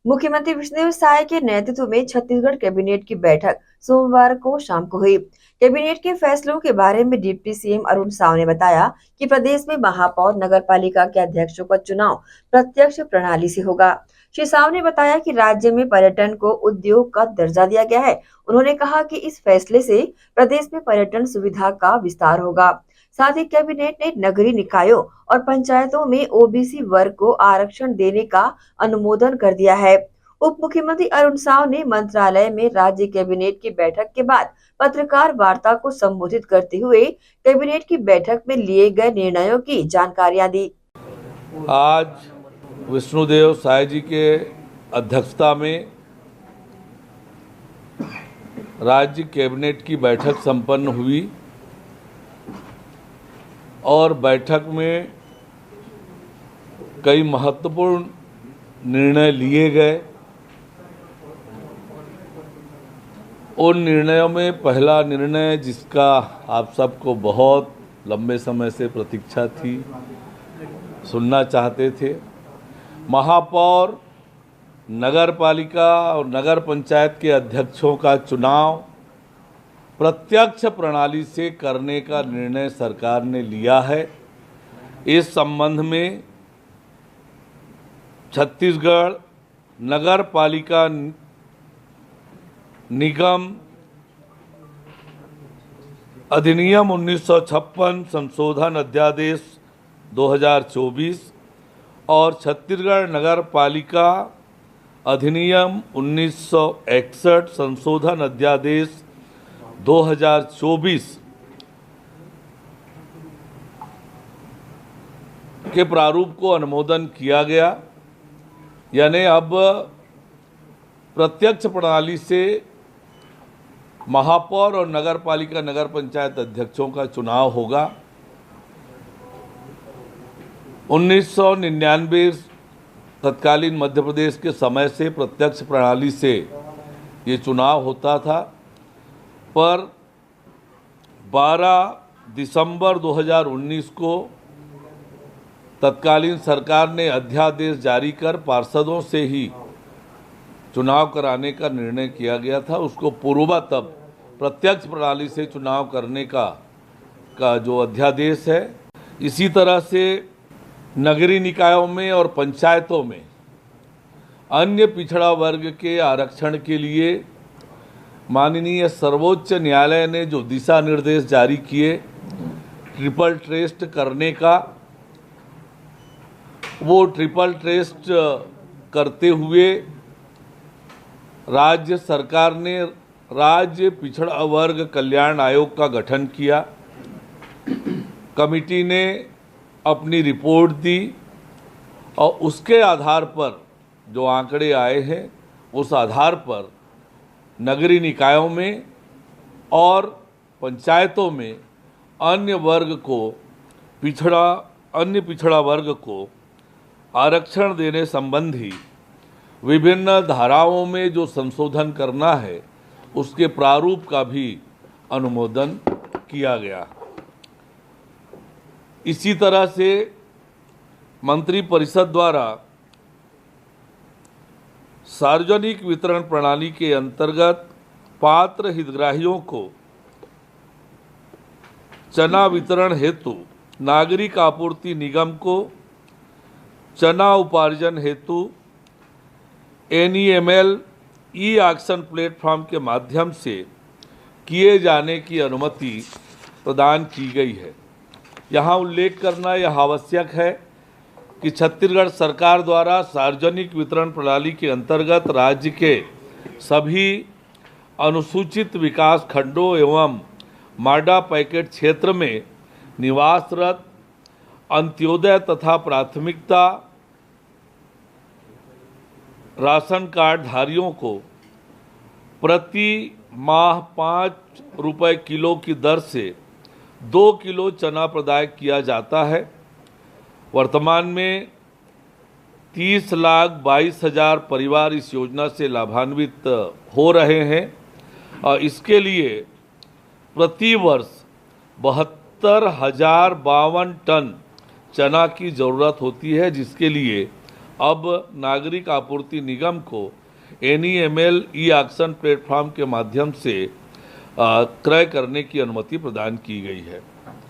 मुख्यमंत्री विष्णुदेव साय के नेतृत्व में छत्तीसगढ़ कैबिनेट की बैठक सोमवार को शाम को हुई। कैबिनेट के फैसलों के बारे में डिप्टी सीएम अरुण साव ने बताया कि प्रदेश में महापौर नगरपालिका के अध्यक्षों का चुनाव प्रत्यक्ष प्रणाली से होगा। श्री साव ने बताया कि राज्य में पर्यटन को उद्योग का दर्जा दिया गया है। उन्होंने कहा कि इस फैसले से प्रदेश में पर्यटन सुविधा का विस्तार होगा। साथ ही कैबिनेट ने नगरीय निकायों और पंचायतों में ओबीसी वर्ग को आरक्षण देने का अनुमोदन कर दिया है। उप मुख्यमंत्री अरुण साव ने मंत्रालय में राज्य कैबिनेट की बैठक के बाद पत्रकार वार्ता को संबोधित करते हुए कैबिनेट की बैठक में लिए गए निर्णयों की जानकारियां दी। आज विष्णुदेव साय जी के अध्यक्षता में राज्य कैबिनेट की बैठक संपन्न हुई और बैठक में कई महत्वपूर्ण निर्णय लिए गए। उन निर्णयों में पहला निर्णय, जिसका आप सबको बहुत लंबे समय से प्रतीक्षा थी, सुनना चाहते थे, महापौर नगर पालिका और नगर पंचायत के अध्यक्षों का चुनाव प्रत्यक्ष प्रणाली से करने का निर्णय सरकार ने लिया है। इस संबंध में छत्तीसगढ़ नगर पालिका निगम अधिनियम 1956 संशोधन अध्यादेश 2024 और छत्तीसगढ़ नगर पालिका अधिनियम 1961 संशोधन अध्यादेश 2024 के प्रारूप को अनुमोदन किया गया। यानी अब प्रत्यक्ष प्रणाली से महापौर और नगर पालिका नगर पंचायत अध्यक्षों का चुनाव होगा। 1999 तत्कालीन मध्य प्रदेश के समय से प्रत्यक्ष प्रणाली से ये चुनाव होता था, पर 12 दिसंबर 2019 को तत्कालीन सरकार ने अध्यादेश जारी कर पार्षदों से ही चुनाव कराने का निर्णय किया गया था। उसको पूर्ववत तब प्रत्यक्ष प्रणाली से चुनाव करने का जो अध्यादेश है। इसी तरह से नगरीय निकायों में और पंचायतों में अन्य पिछड़ा वर्ग के आरक्षण के लिए माननीय सर्वोच्च न्यायालय ने जो दिशा निर्देश जारी किए ट्रिपल टेस्ट करने का, वो ट्रिपल टेस्ट करते हुए राज्य सरकार ने राज्य पिछड़ा वर्ग कल्याण आयोग का गठन किया। कमिटी ने अपनी रिपोर्ट दी और उसके आधार पर जो आंकड़े आए हैं, उस आधार पर नगरीय निकायों में और पंचायतों में अन्य पिछड़ा वर्ग को आरक्षण देने संबंधी विभिन्न धाराओं में जो संशोधन करना है, उसके प्रारूप का भी अनुमोदन किया गया। इसी तरह से मंत्रिपरिषद द्वारा सार्वजनिक वितरण प्रणाली के अंतर्गत पात्र हितग्राहियों को चना वितरण हेतु नागरिक आपूर्ति निगम को चना उपार्जन हेतु NEML ई ऑक्शन प्लेटफॉर्म के माध्यम से किए जाने की अनुमति प्रदान की गई है। यहाँ उल्लेख करना यह आवश्यक है कि छत्तीसगढ़ सरकार द्वारा सार्वजनिक वितरण प्रणाली के अंतर्गत राज्य के सभी अनुसूचित विकास खंडों एवं माडा पैकेट क्षेत्र में निवासरत अंत्योदय तथा प्राथमिकता राशन कार्ड धारियों को प्रति माह 5 रुपये किलो की दर से 2 किलो चना प्रदाय किया जाता है। वर्तमान में 30,22,000 परिवार इस योजना से लाभान्वित हो रहे हैं और इसके लिए प्रति वर्ष 72,052 टन चना की ज़रूरत होती है, जिसके लिए अब नागरिक आपूर्ति निगम को NEML ई ऑक्शन प्लेटफॉर्म के माध्यम से क्रय करने की अनुमति प्रदान की गई है।